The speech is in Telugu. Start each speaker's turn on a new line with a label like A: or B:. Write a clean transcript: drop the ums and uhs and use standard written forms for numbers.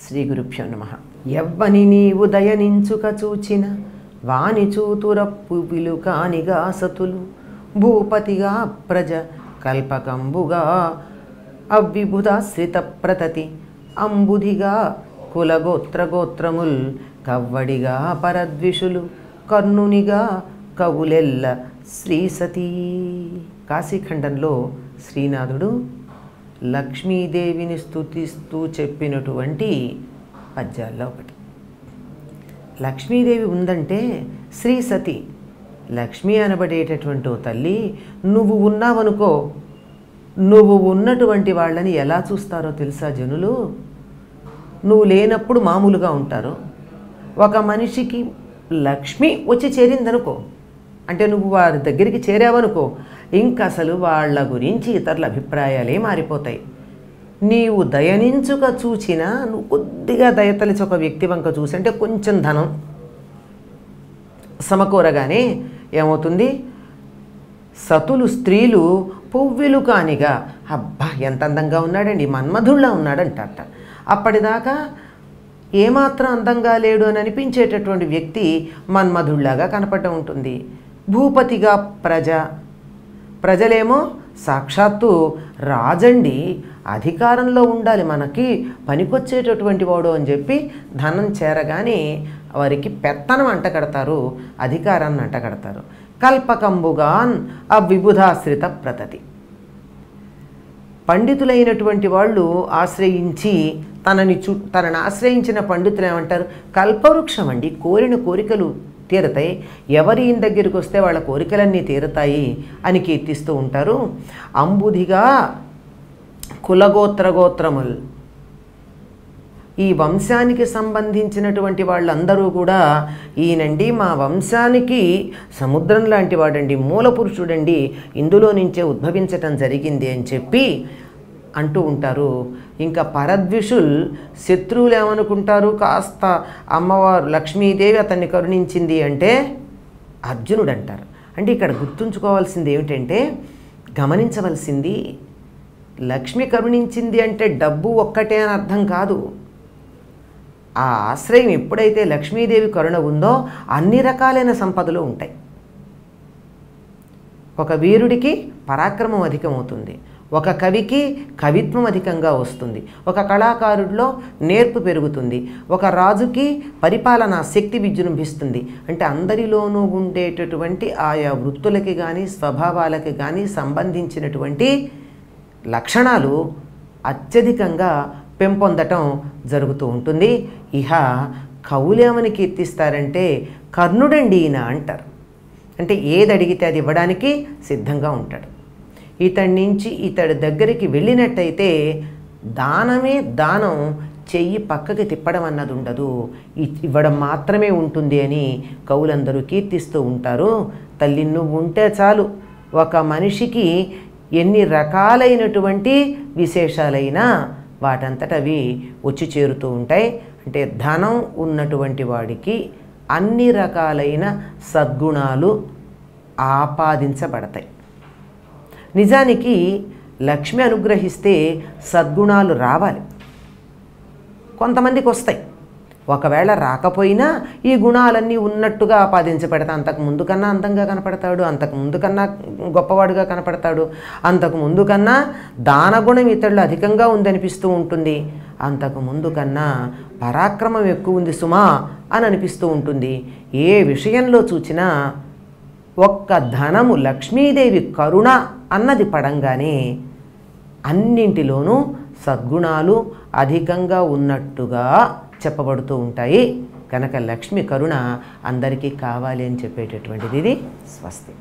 A: శ్రీ గురుభ్యో నమః. ఎవ్వని నీవు దయనించుక చూచిన వాని చూతురప్పు పిలుకానిగా సతులు భూపతిగా ప్రజ కల్పకంబుగా అవ్విబుధాశ్రిత ప్రతతి అంబుధిగా కులగోత్రగోత్రముల్ కవ్వడిగా పరద్విషులు కర్ణునిగా కవులెల్ల శ్రీసతీ. కాశీఖండంలో శ్రీనాథుడు లక్ష్మీదేవిని స్తుతిస్తూ చెప్పినటువంటి పద్యాల్లో ఒకటి. లక్ష్మీదేవి ఉందంటే శ్రీసతి, లక్ష్మీ అనబడేటటువంటి తల్లి నువ్వు ఉన్నావనుకో, నువ్వు ఉన్నటువంటి వాళ్ళని ఎలా చూస్తారో తెలుసా జనులు? నువ్వు లేనప్పుడు మామూలుగా ఉంటారు. ఒక మనిషికి లక్ష్మి వచ్చి చేరిందనుకో, అంటే నువ్వు వారి దగ్గరికి చేరావనుకో, ఇంక అసలు వాళ్ళ గురించి ఇతరుల అభిప్రాయాలే మారిపోతాయి. నీవు దయనించుక చూచినా, నువ్వు కొద్దిగా దయతలిచి ఒక వ్యక్తి వంక చూసి, అంటే కొంచెం ధనం సమకూరగానే ఏమవుతుంది? సతులు స్త్రీలు పువ్వులు కానిగా, అబ్బా ఎంత అందంగా ఉన్నాడండి, మన్మధుళ్ళ ఉన్నాడంటారట. అప్పటిదాకా ఏమాత్రం అందంగా లేడు అని అనిపించేటటువంటి వ్యక్తి మన్మధుళ్లాగా కనపడటం ఉంటుంది. భూపతిగా ప్రజలేమో సాక్షాత్తు రాజండి, అధికారంలో ఉండాలి, మనకి పనికొచ్చేటటువంటి వాడు అని చెప్పి ధనం చేరగానే వారికి పెత్తనం అంటగడతారు, అధికారాన్ని అంటగడతారు. కల్పకంబుగాన్ అవిబుధాశ్రిత ప్రతతి. పండితులైనటువంటి వాళ్ళు ఆశ్రయించి తనని ఆశ్రయించిన పండితులు ఏమంటారు? కల్పవృక్షం అండి, కోరిన కోరికలు తీరతాయి, ఎవరి దగ్గరికి వస్తే వాళ్ళ కోరికలన్నీ తీరతాయి అని కీర్తిస్తూ ఉంటారు. అంబుధిగా కులగోత్రగోత్రముల్, ఈ వంశానికి సంబంధించినటువంటి వాళ్ళందరూ కూడా ఈయనండి మా వంశానికి సముద్రం లాంటి వాడండి, మూల పురుషుడండి, ఇందులో నుంచే ఉద్భవించటం జరిగింది అని చెప్పి అంటూ ఉంటారు. ఇంకా పరద్విషుల్, శత్రువులు ఏమనుకుంటారు? కాస్త అమ్మవారు లక్ష్మీదేవి అతన్ని కరుణించింది అంటే అర్జునుడు అంటారు. అంటే ఇక్కడ గుర్తుంచుకోవాల్సింది ఏమిటంటే, గమనించవలసింది, లక్ష్మి కరుణించింది అంటే డబ్బు ఒక్కటే అని అర్థం కాదు. ఆ ఆశ్రయం ఎప్పుడైతే లక్ష్మీదేవి కరుణ ఉందో అన్ని రకాలైన సంపదలు ఉంటాయి. ఒక వీరుడికి పరాక్రమం అధికమవుతుంది, ఒక కవికి కవిత్వం అధికంగా వస్తుంది, ఒక కళాకారుడిలో నేర్పు పెరుగుతుంది, ఒక రాజుకి పరిపాలనా శక్తి విజృంభిస్తుంది. అంటే అందరిలోనూ ఉండేటటువంటి ఆయా వృత్తులకి కానీ స్వభావాలకి కానీ సంబంధించినటువంటి లక్షణాలు అత్యధికంగా పెంపొందటం జరుగుతూ ఉంటుంది. ఇహ కవులేమని కీర్తిస్తారంటే కర్ణుడండి ఈయన అంటారు. అంటే ఏది అడిగితే అది ఇవ్వడానికి సిద్ధంగా ఉంటాడు. ఇతడి దగ్గరికి వెళ్ళినట్టయితే దానమే దానం, చెయ్యి పక్కకి తిప్పడం అన్నది ఉండదు, ఇవ్వడం మాత్రమే ఉంటుంది అని కవులందరూ కీర్తిస్తూ ఉంటారు. తల్లి నువ్వు ఉంటే చాలు, ఒక మనిషికి ఎన్ని రకాలైనటువంటి విశేషాలైనా వాటంతటవి వచ్చి చేరుతూ ఉంటాయి. అంటే ధనం ఉన్నటువంటి వాడికి అన్ని రకాలైన సద్గుణాలు ఆపాదించబడతాయి. నిజానికి లక్ష్మి అనుగ్రహిస్తే సద్గుణాలు రావాలి, కొంతమందికి వస్తాయి. ఒకవేళ రాకపోయినా ఈ గుణాలన్నీ ఉన్నట్టుగా ఆపాదించబడతాయి. అంతకు ముందు కన్నా అందంగా కనపడతాడు, అంతకు ముందు కన్నా గొప్పవాడుగా కనపడతాడు, అంతకు ముందు కన్నా దానగుణం ఇతరులు అధికంగా ఉందనిపిస్తూ ఉంటుంది, అంతకు ముందు కన్నా పరాక్రమం ఎక్కువ ఉంది సుమా అని అనిపిస్తూ ఉంటుంది. ఏ విషయంలో చూచినా ఒక్క ధనము లక్ష్మీదేవి కరుణ అన్నది పడంగానే అన్నింటిలోనూ సద్గుణాలు అధికంగా ఉన్నట్టుగా చెప్పబడుతూ ఉంటాయి. కనుక లక్ష్మి కరుణ అందరికీ కావాలి అని చెప్పేటటువంటిది ఇది. స్వస్తి.